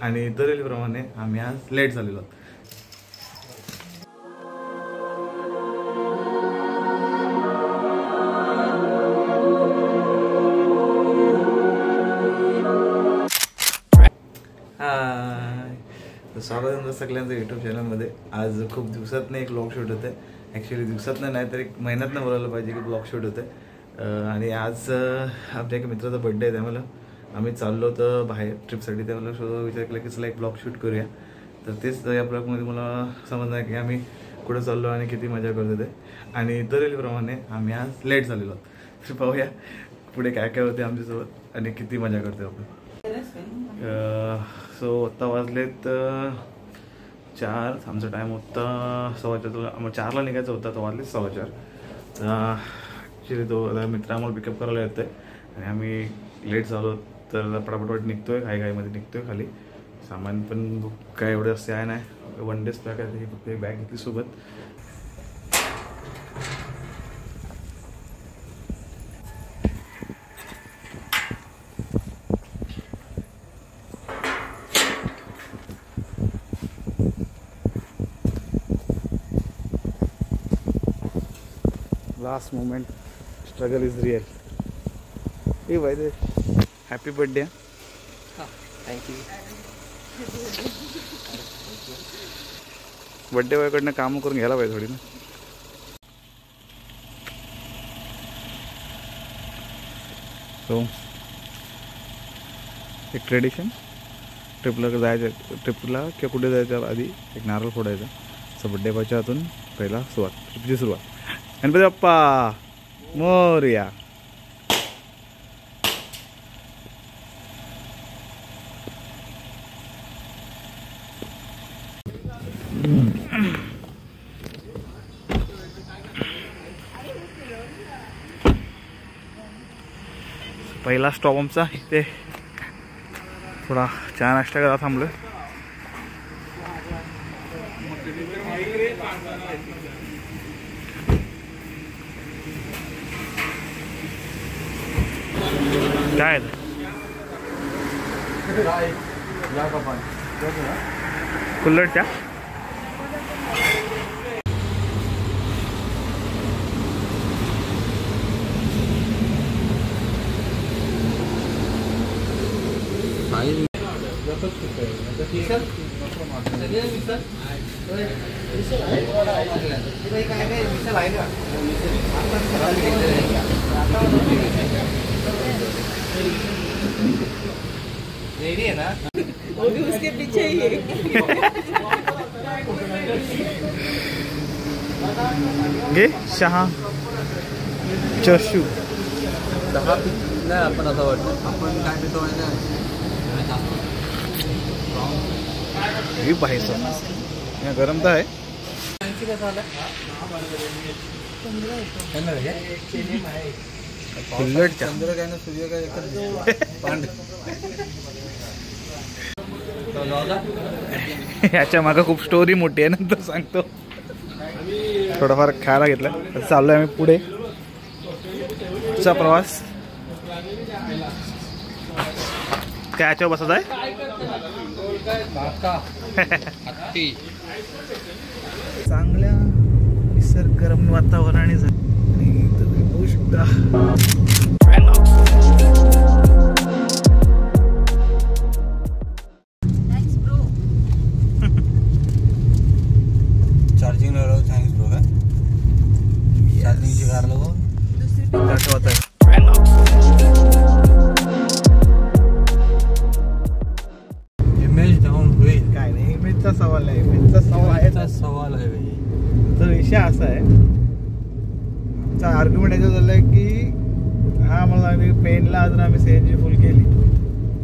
आणि दरवेळीप्रमाणे आम्ही आज लेट झालेलो. स्वागत आहे सगळ्यांचं यूट्यूब चॅनलमध्ये. आज खूप दिवसातनं एक ब्लॉग शूट होते. ॲक्च्युली दिवसातनं नाही तर एक महिन्यातनं बोलायला पाहिजे की ब्लॉग शूट होते. आणि आज आमच्या एका मित्राचा बड्डे आहे, त्यामुळे आम्ही चाललो होतो बाहेर ट्रिपसाठी. त्यामुळे विचार केला की चला एक ब्लॉग शूट करूया. तर तेच या ब्लॉगमध्ये मला समजलं की आम्ही कुठं चाललो आणि किती मजा करतो ते. आणि दरवेळीप्रमाणे आम्ही आज लेट झालेलो. तर पाहूया पुढे काय काय होते आमच्यासोबत आणि किती मजा करतो आपण. सो आत्ता वाजलेत 4. आमचा टाईम होता 4:15. आम्हाला 4ला निघायचं होता, तो वाजले 4:15. ॲक्च्युली तो मित्र आम्हाला पिकअप करायला येतो आहे आणि आम्ही लेट झालो तर पटापट निघतोय. घाईमध्ये निघतोय. खाली सामान पण काय एवढं असते आहे नाही. 1 डेज पॅक आहे. फक्त एक बॅग घेतली सोबत. Last moment, struggle is real. ए भाई दे हॅपी बर्थडे. थँक्यू. बर्थडे बॉयकडनं कामं करून घ्यायला पाहिजे थोडी ना. सो एक ट्रेडिशन, ट्रिपला किंवा कुठे जायचं आधी एक नारळ फोडायचा. असं बड्डे बॉयच्या हातून पहिला ट्रिपची सुरुवात. गणपती बाप्पा मोरया. पहिला स्टॉप आमचा इथे. थोडा चहा नाश्ता करा थांबलोय. काय कुल्लड चहा. रेडी है ना? वो भी उसके पीछे ही है. घे शहा चशू. चहा नाही आपण असं वाटतं आपण काय पितो माहिती ही पाहायचं या गरम तर आहे. चंद्र काय ना सूर्य काय एकच पांढ. याच्या मागं खूप स्टोरी मोठी आहे, नंतर सांगतो. थोडाफार खायला घेतलं. चाललोय आम्ही पुढे चा प्रवास. काय याच्यावर बसत आहे. चांगल्या निसर्गरम्य वातावरणाने बघू शकता. चार्जिंग लगाओ. Thanks bro. का चार्जिंग ची कार लगो. कसं होत आहे. इमेज डाऊन होईल. काय नाही, इमेजचा सवाल आहे. इमेजचा सवाल आहे भाई. तर विषय असा आहे, आमचा आर्ग्युमेंट याचा झाला आहे की मला आम्ही पेनला जर आम्ही CNG फुल केली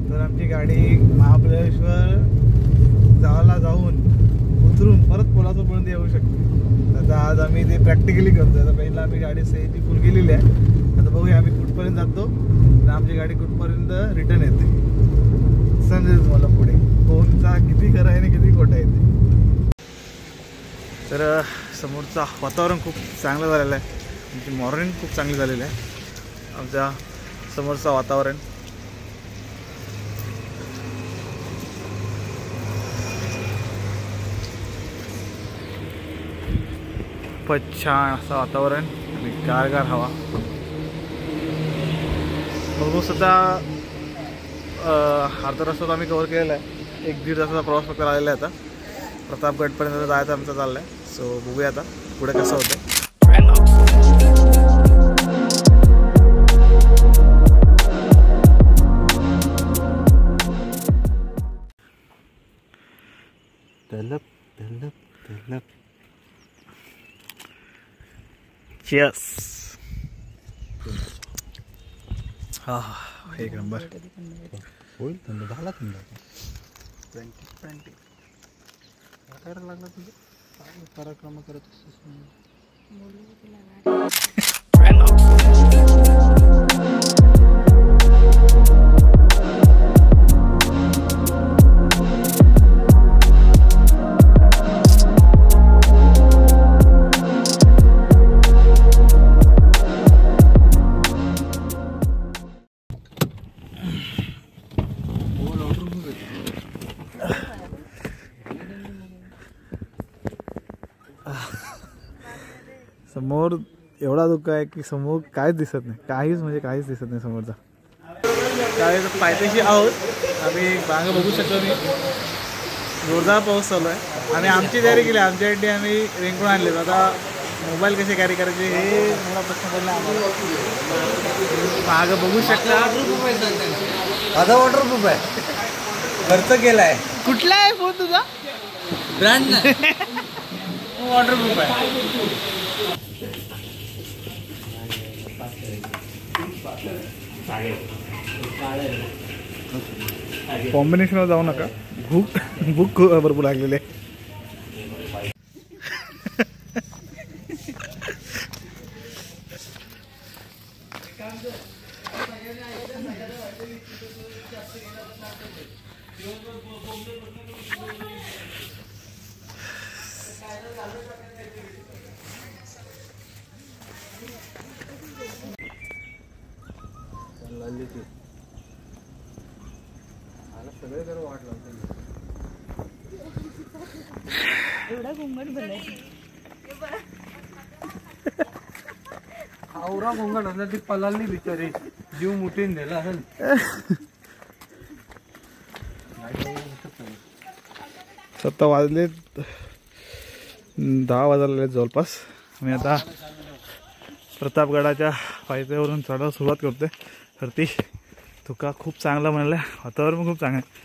तर आमची गाडी महाबळेश्वर जाऊन उतरून परत कोल्हापूरपर्यंत येऊ शकते. आता आज आम्ही ते प्रॅक्टिकली करतोय. आता पेनला आम्ही गाडी CNG फुल केलेली आहे. आता बघूया आम्ही कुठपर्यंत जातो आणि आमची गाडी कुठपर्यंत रिटर्न येते. समजेल तुम्हाला पुढे फोनचा किती खरं आहे आणि किती खोटं आहे ते. तर समोरचा वातावरण खूप चांगलं झालेलं आहे. आमची मॉर्निंग खूप चांगली झालेली आहे. आमच्या समोरचं वातावरण खूपच छान असं वातावरण आणि गारगार हवा. ऑलमोस्ट आता अर्धा रस्ता आम्ही कव्हर केलेला आहे. 1-1.5 तासाचा प्रवास फक्त राहिलेला आहे. आता प्रतापगडपर्यंत जायचं आमचं चाललं आहे. सो बघूया आता पुढे कसं होतं. तलप तलप तलप. Cheers. हा एक नंबर. होईल थंड झाला थंड. 20 काय लागला तुझं पराक्रम करत असतोस. समोर एवढा धोका आहे की समोर काहीच दिसत नाही. काहीच दिसत नाही समोरचा. काय पायथ्याशी आहोत आम्ही. मागं बघू शकतो मी जोरदार पाऊस चालू आहे. आम्ही आमची तयारी केली. आमच्यासाठी आम्ही रेनकोट आणले. आता मोबाईल कसे कॅरी करायचे हे मला प्रश्न पडला आम्हाला. मागं बघू शकता. माझा वॉटरप्रूफ आहे. खर्च केला आहे. कुठला आहे फोन तुझा? ब्रँड नाही. वॉटरप्रूफ आहे. कॉम्बिनेशनवर जाऊ नका. भूक भरपूर लागलेले. सगळे जर वाट लावते. एवढा घुंगट भरलाय. आवरा घोंगड असला ती पलाली बिचारी जीव मुठीन दिला असेल. सत्ता वाजले 10 वाजले जवळपास. मी आता प्रतापगडाच्या पायथ्यावरून चढायला सुरुवात करतोय. वरती धुका खूप चांगला म्हणला. वातावरण पण खूप चांगलं आहे.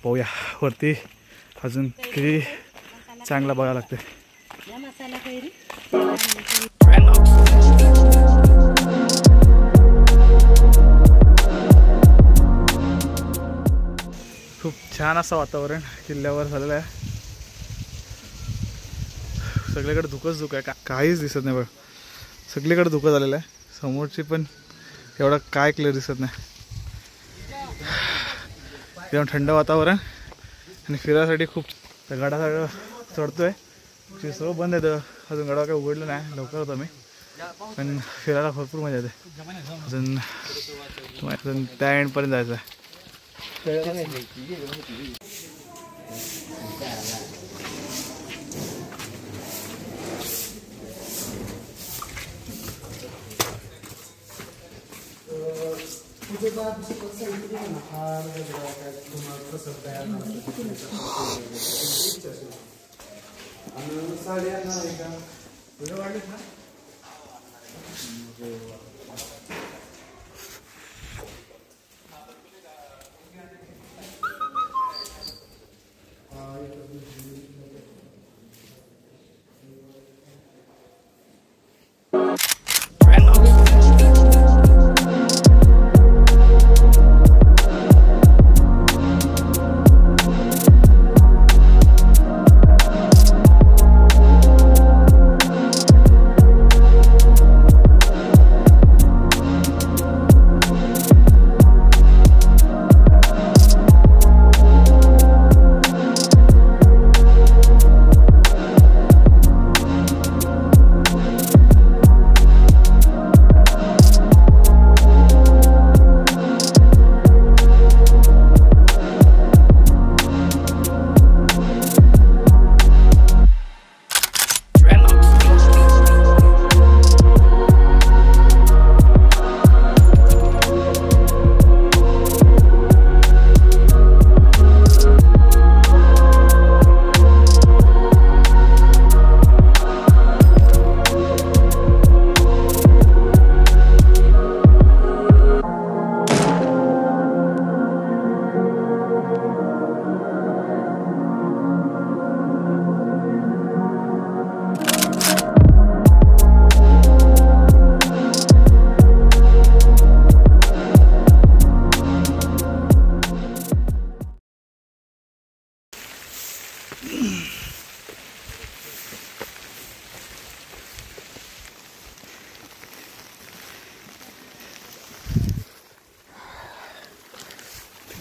पाहूया वरती अजून किती चांगला बघायला लागते. खूप छान असं वातावरण किल्ल्यावर झालेलं आहे. सगळीकडे धुकंच धुकं आहे. काहीच दिसत नाही बघ. सगळीकडे धुकं झालेलं आहे. समोरची पण एवढं काय क्लिअर दिसत नाही. एकदम थंड वातावरण आणि फिरायसाठी खूप. गडा सगळं चढतोय. सर्व बंद येतं अजून. गडा काही उघडलं नाही. लवकर होतो मी पण फिरायला भरपूर मजा येते. अजून त्या एंडपर्यंत जायचं आहे.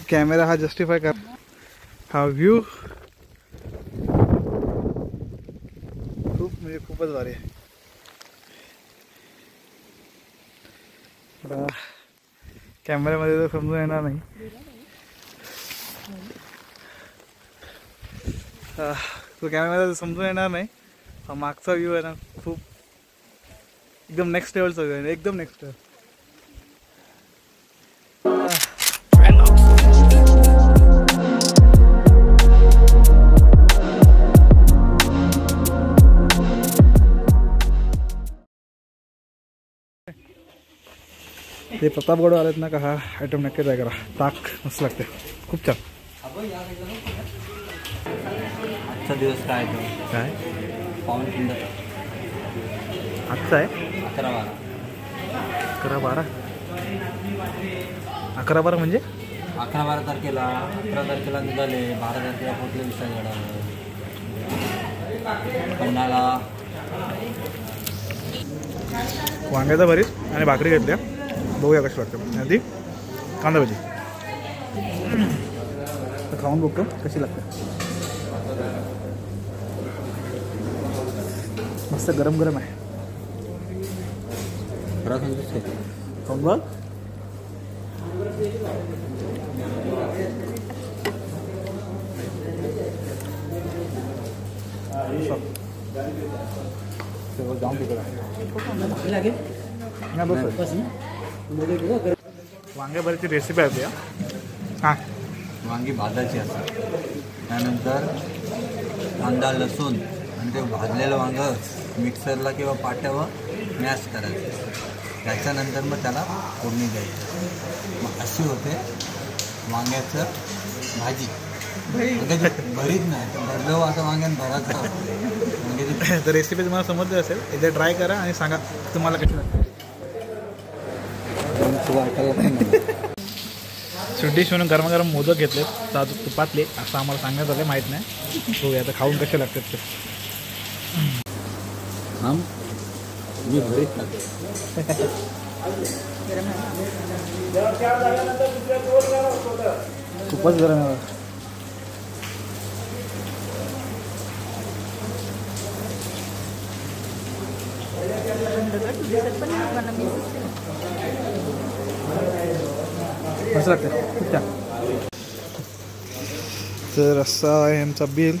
कॅमेरा हा जस्टिफाय कर हा व्ह्यू खूप म्हणजे खूपच भारी आहे. कॅमेऱ्यामध्ये तर समजून येणार नाही. तो कॅमेऱ्यामध्ये समजून येणार नाही. हा मागचा व्ह्यू आहे ना खूप एकदम नेक्स्ट लेवलचा व्ह्यू आहे, एकदम नेक्स्ट लेवल. ते प्रतापगड आलेत ना का हा आयटम नक्की ट्राय करा. ताक मस्त लागते, खूप छान. आजचा दिवस काय आहे तो? काय पाऊण खिंड आजचा आहे? 11-12 11-12 म्हणजे 11-12 तारखेला 11 तारखेला निघाले, 12 तारखेला पोहोचले विशाळगडावर. पुण्याला वांग्याचा भरीत आणि भाकरी घेतल्या. बघूया कशी लागते. आधी कांदा भाजी तर खाऊन बघतो कशी लागते. मस्त गरम गरम आहे. खाऊन बघ. जाऊन तिकडे वांगे भरीची रेसिपी आहे या. हां वांगी भाजायची असतात, त्यानंतर कांदा लसूण आणि ते भाजलेलं वांगं मिक्सरला किंवा पाट्यावर मॅश करायचं. त्याच्यानंतर मग त्याला फोडणी द्यायची. मग अशी होते वांग्याचं भाजी. भरीत नाही तर भरलं असं वांग्यानं भरायचं. तर रेसिपी तुम्हाला समजली असेल, एकदा ट्राय करा आणि सांगा तुम्हाला कशी लागते. सुट्टी म्हणून गरमागरम मोदक घेतले साजूक तुपातले असं आम्हाला सांगण्यात आलं, माहीत नाही. बघूया आता खाऊन कसे लागतात ते. मी भरीत लागते. खूपच गरम आहे. मस्त लागते, खूप छान. तर असा आहे आमचा बिल.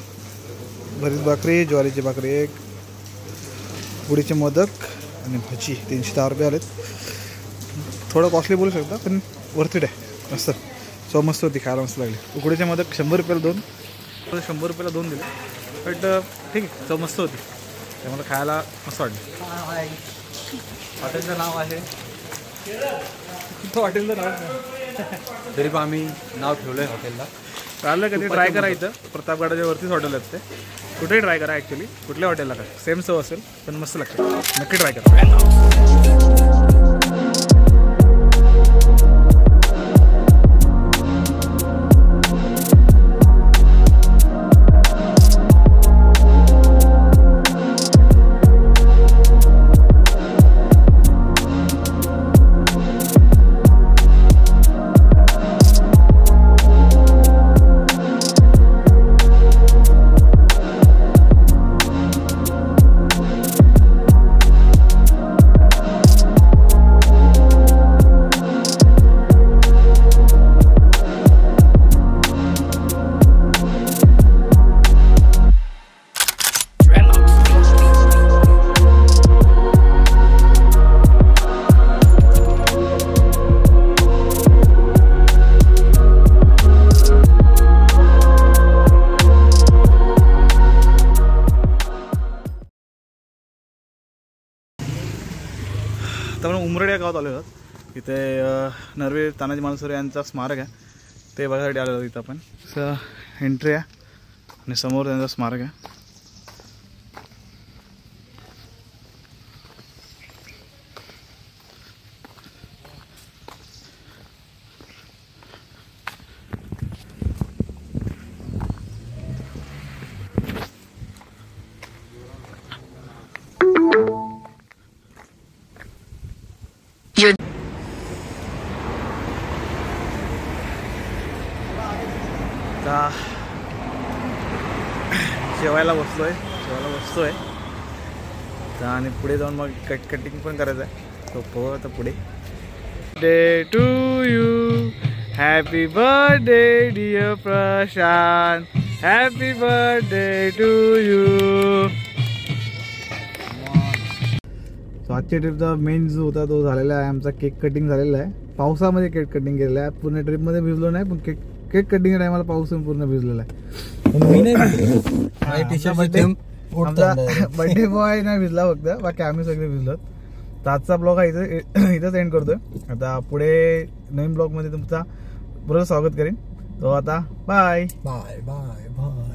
भरीत भाकरी, ज्वारीची भाकरी एक, उडीचे मोदक आणि भजी 310 रुपये आलेत. थोडं कॉस्टली बोलू शकता पण वर्थ इट आहे. मस्त चव मस्त होती, खायला मस्त लागली. उकडीचे मोदक 100 रुपयाला 2, 100 रुपयाला 2 दिले. बट ठीक आहे, चव मस्त होती, त्यामुळे खायला मस्त वाटलं. हॉटेलचं नाव आहे, हॉटेलचं नाव तरी पण आम्ही नाव ठेवलं आहे हॉटेलला. चाललं कधी ट्राय करा. इथं प्रतापगडाच्या वरतीच हॉटेल असते, कुठेही ट्राय करा. ॲक्च्युली कुठल्या हॉटेलला का सेम चव असेल पण मस्त लागते, नक्की ट्राय करा. तर आपण उमरड या गावात आलो आहोत. इथे नरवीर तानाजी मालुसरे यांचा स्मारक आहे, ते बघायसाठी आलेलो इथं आपण. एंट्री आहे आणि समोर त्यांचं स्मारक आहे. जेवायला बसतोय तर आणि पुढे जाऊन मग कटिंग पण करायचं आहे तो पाहू आता पुढे. Day to you, happy birthday dear Prashant, happy birthday to you. So आजच्या ट्रिपचा मेन जो होता तो झालेला आहे, आमचा केक कटिंग झालेला आहे. पावसामध्ये केक कटिंग केलेला आहे, पूर्ण ट्रिपमध्ये भिजलो नाही पण केक कटिंग टायमाला पाऊस पूर्ण भिजलेला आहे. बर्थडे बॉय नाही भिजला फक्त, बाकी आम्ही सगळे भिजलो. तर आजचा ब्लॉग हा इथंच एंड करतोय. आता पुढे नवीन ब्लॉग मध्ये तुमचा बरोबर स्वागत करेन. तो आता बाय बाय बाय बाय.